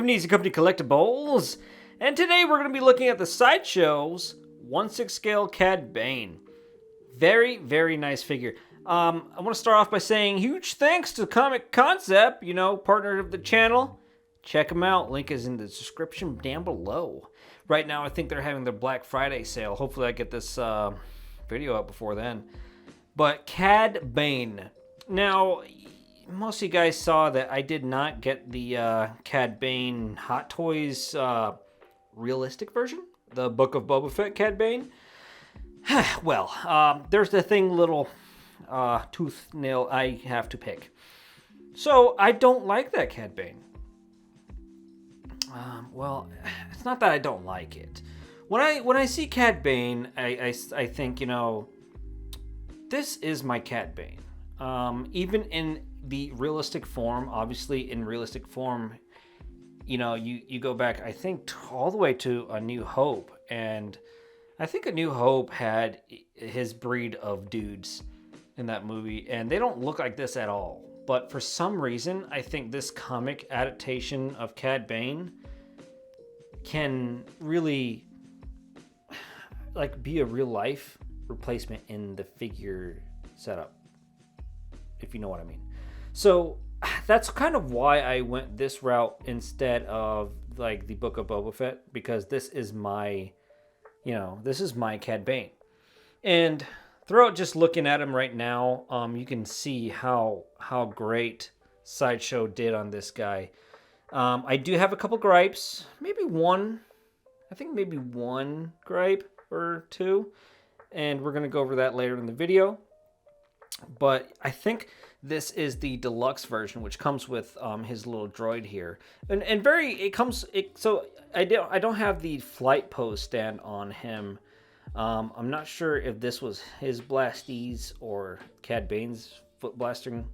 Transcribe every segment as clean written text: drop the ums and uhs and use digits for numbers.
Welcome to Easy Company Collectibles, and today we're going to be looking at the Sideshow's 1/6 scale Cad Bane. Very, very nice figure. I want to start off by saying huge thanks to Comic Concept, partner of the channel. Check them out. Link is in the description down below. Right now, I think they're having their Black Friday sale. Hopefully I get this video up before then. But Cad Bane. Now, most of you guys saw that I did not get the Cad Bane Hot Toys realistic version. The Book of Boba Fett Cad Bane. Well, there's the little tooth nail I have to pick. So, I don't like that Cad Bane. Well, it's not that I don't like it. When I see Cad Bane, I think, this is my Cad Bane. Even in the realistic form, obviously in realistic form, you go back, I think, all the way to A New Hope. And I think A New Hope had his breed of dudes in that movie. And they don't look like this at all. But for some reason, I think this comic adaptation of Cad Bane can really be a real life replacement in the figure setup, if you know what I mean. So that's kind of why I went this route instead of the Book of Boba Fett, because this is my Cad Bane. And throughout just looking at him right now, you can see how great Sideshow did on this guy. I do have a couple gripes, maybe one gripe or two, and we're going to go over that later in the video. But I think this is the deluxe version, which comes with his little droid here, so I don't have the flight pose stand on him. I'm not sure if this was his blasties or Cad Bane's foot blasting,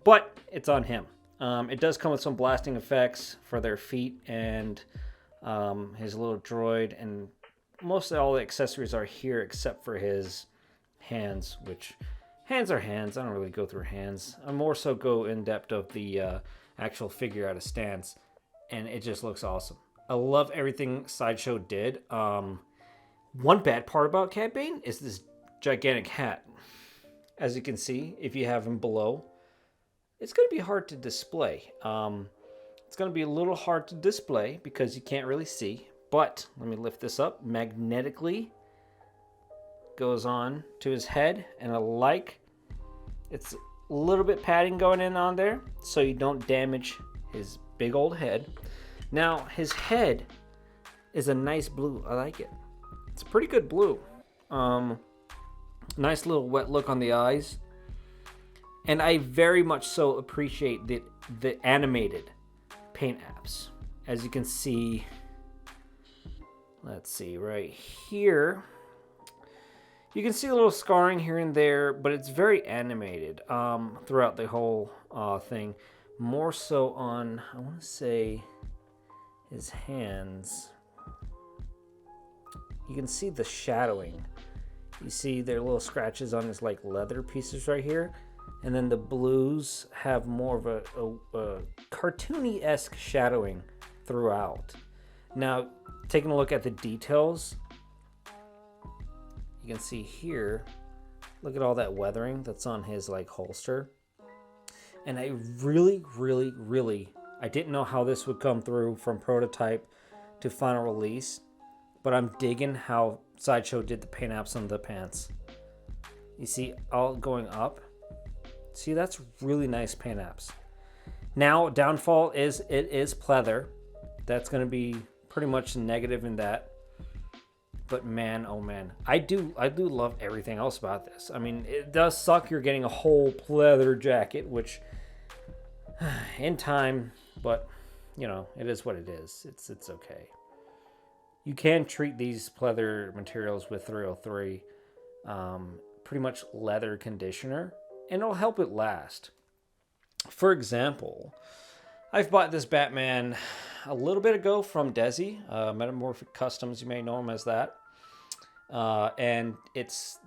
but it's on him. It does come with some blasting effects for their feet and his little droid, and most of all the accessories are here except for his hands, which hands are hands. I don't really go through hands. I more so go in depth of the actual figure at a stance, and it just looks awesome. I love everything Sideshow did. One bad part about Cad Bane is this gigantic hat. As you can see, if you have him below, it's going to be hard to display. It's going to be a little hard to display because you can't really see. But let me lift this up. Magnetically goes on to his head, and it's a little bit padding going in on there so you don't damage his big old head. Now his head is a nice blue. I like it. It's a pretty good blue. Nice little wet look on the eyes. And I very much so appreciate the animated paint apps. As you can see, let's see right here. You can see a little scarring here and there, but it's very animated throughout the whole thing. More so on, I want to say, his hands. You can see the shadowing. You see there are little scratches on his leather pieces right here. And then the blues have more of a cartoony-esque shadowing throughout. Now, taking a look at the details, you can see here, look at all that weathering that's on his holster. And I really, really, really, I didn't know how this would come through from prototype to final release, but I'm digging how Sideshow did the paint apps on the pants. You see all going up. See, that's really nice paint apps. Now, downfall is it is pleather. That's going to be pretty much negative in that. But man, oh man, I do love everything else about this. I mean, it does suck you're getting a whole pleather jacket, which in time, but it is what it is. It's okay. You can treat these pleather materials with 303, pretty much leather conditioner, and it'll help it last. For example, I've bought this Batman a little bit ago from Desi, Metamorphic Customs, you may know him as that. And it's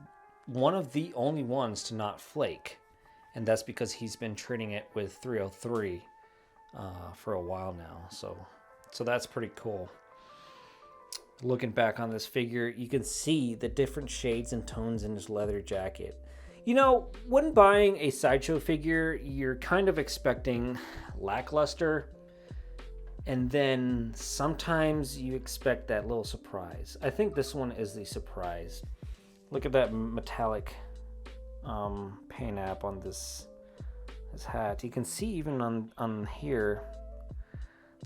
one of the only ones to not flake. And that's because he's been treating it with 303 for a while now. So So that's pretty cool. Looking back on this figure, you can see the different shades and tones in his leather jacket. You know, when buying a Sideshow figure, you're kind of expecting lackluster, and then sometimes you expect that little surprise. I think this one is the surprise. Look at that metallic paint app on this hat. You can see even on here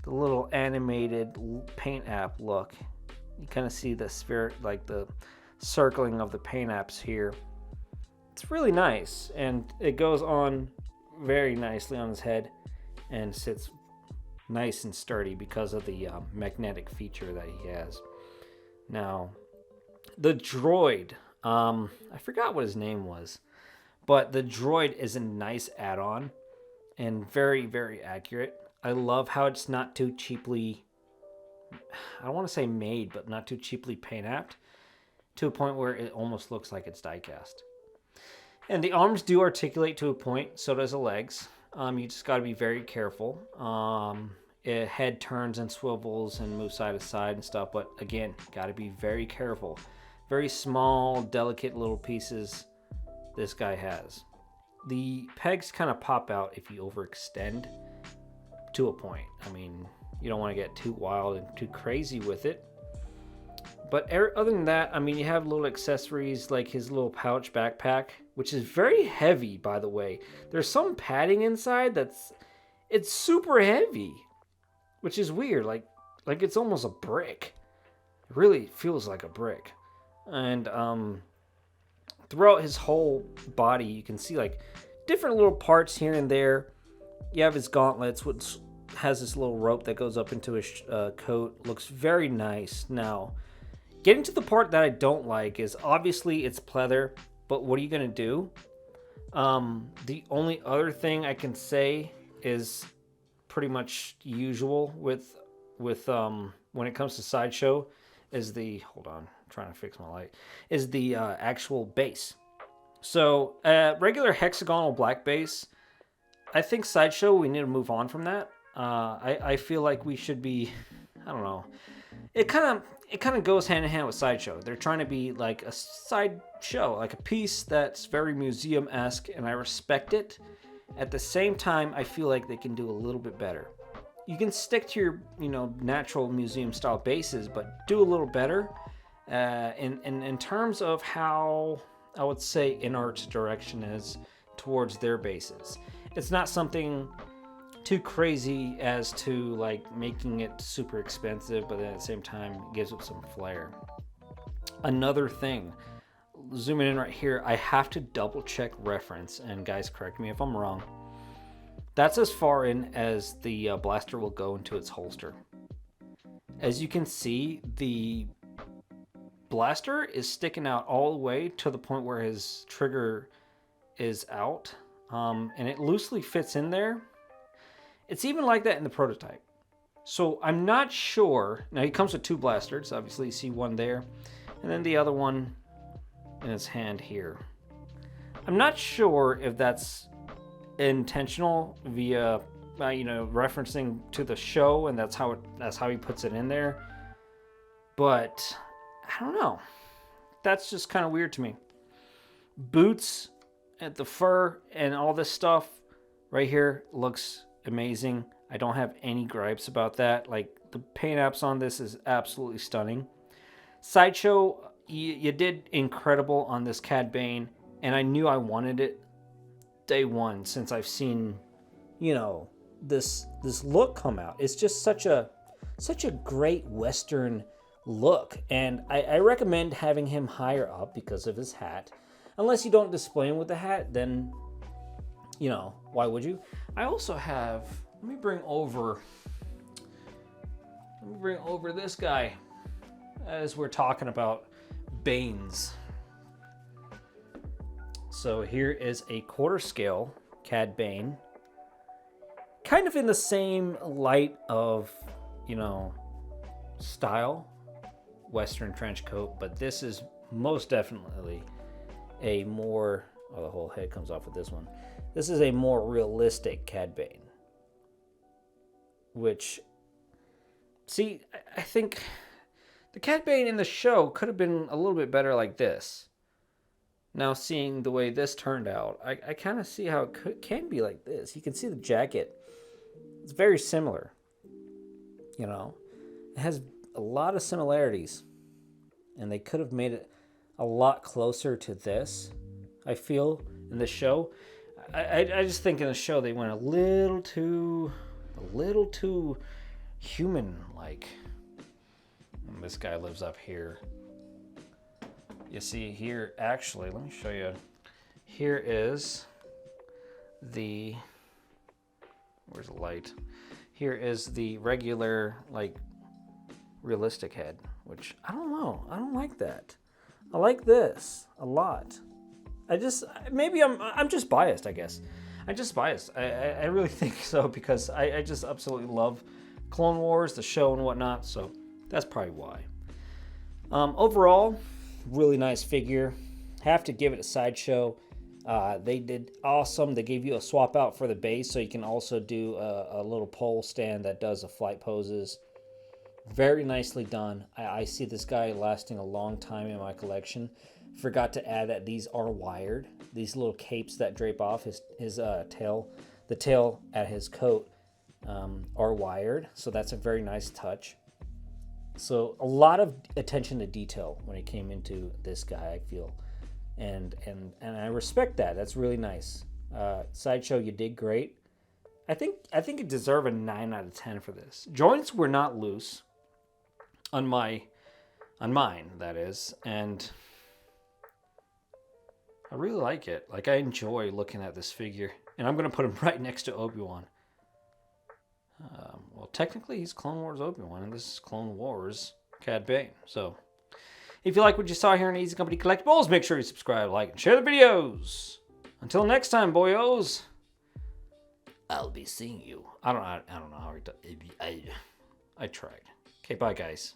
the little animated paint app look. You kind of see the spirit, like the circling of the paint apps here. It's really nice, and it goes on very nicely on his head and sits nice and sturdy because of the magnetic feature that he has. Now, the Droid, I forgot what his name was, but the Droid is a nice add-on and very, very accurate. I love how it's not too cheaply, I don't want to say made, but not too cheaply paint apped, to a point where it almost looks like it's die cast. And the arms do articulate to a point, so does the legs. You just got to be very careful. Head turns and swivels and moves side to side and stuff, but again, got to be very careful. Very small, delicate little pieces this guy has. The pegs kind of pop out if you overextend to a point. I mean, you don't want to get too wild and too crazy with it. But other than that, I mean, you have little accessories like his little pouch backpack, which is very heavy, by the way. There's some padding inside it's super heavy, which is weird. Like it's almost a brick. It really feels like a brick. And throughout his whole body, you can see like different little parts here and there. You have his gauntlets, which has this little rope that goes up into his coat. Looks very nice. Now, getting to the part that I don't like is obviously it's pleather, but what are you going to do? The only other thing I can say is pretty much usual with when it comes to Sideshow is the, hold on, I'm trying to fix my light, is the actual base. So regular hexagonal black base, I think Sideshow, we need to move on from that. I feel like we should be, I don't know. It kind of goes hand in hand with Sideshow. They're trying to be like a sideshow, like a piece that's very museum-esque, and I respect it. At the same time, I feel like they can do a little bit better. You can stick to your, natural museum-style bases, but do a little better in terms of how, I would say, InArt's direction is towards their bases. It's not something too crazy as to like making it super expensive, but then at the same time it gives it some flair. Another thing, zooming in right here, I have to double check reference, and guys, correct me if I'm wrong. That's as far in as the blaster will go into its holster. As you can see, the blaster is sticking out all the way to the point where his trigger is out, and it loosely fits in there. It's even like that in the prototype. So I'm not sure. Now he comes with two blasters. Obviously you see one there, and then the other one in his hand here. I'm not sure if that's intentional via referencing to the show, and that's how he puts it in there. But I don't know. That's just kind of weird to me. Boots and the fur and all this stuff right here looks amazing. I don't have any gripes about that. Like, the paint apps on this is absolutely stunning. Sideshow, you did incredible on this Cad Bane, and I knew I wanted it day one since I've seen, this look come out. It's just such a great Western look, and I recommend having him higher up because of his hat. Unless you don't display him with the hat, then why would you? I also have, let me bring over this guy as we're talking about Banes. So here is a quarter scale Cad Bane. Kind of in the same light of, style, Western trench coat, but this is most definitely a more, the whole head comes off with this one. This is a more realistic Cad Bane, which See, I think the Cad Bane in the show could have been a little bit better like this. Now, seeing the way this turned out, I kind of see how it can be like this. You can see the jacket. It's very similar. You know, it has a lot of similarities. And they could have made it a lot closer to this, I feel, in the show. I just think in the show they went a little too human-like. And this guy lives up here. You see here, actually, let me show you. Here is the, where's the light? Here is the regular, like, realistic head, which I don't know. I don't like that. I like this a lot. Maybe I'm just biased, I guess. I'm just biased. I really think so because I just absolutely love Clone Wars, the show and whatnot, so that's probably why. Overall, really nice figure. Have to give it a Sideshow. They did awesome. They gave you a swap out for the base, so you can also do a little pole stand that does the flight poses. Very nicely done. I see this guy lasting a long time in my collection. Forgot to add that these are wired. These little capes that drape off his tail, the tail at his coat, are wired. So that's a very nice touch. So a lot of attention to detail when it came into this guy, I feel. And I respect that. That's really nice. Sideshow, you did great. I think you deserve a 9 out of 10 for this. Joints were not loose on mine, that is, and I really like it. Like, I enjoy looking at this figure, and I'm gonna put him right next to Obi-Wan. Well, technically, he's Clone Wars Obi-Wan, and this is Clone Wars Cad Bane. So, if you like what you saw here on Easy Company Collectibles, make sure you subscribe, like, and share the videos. Until next time, boyos, I'll be seeing you. I don't know how to. I tried. Okay, bye, guys.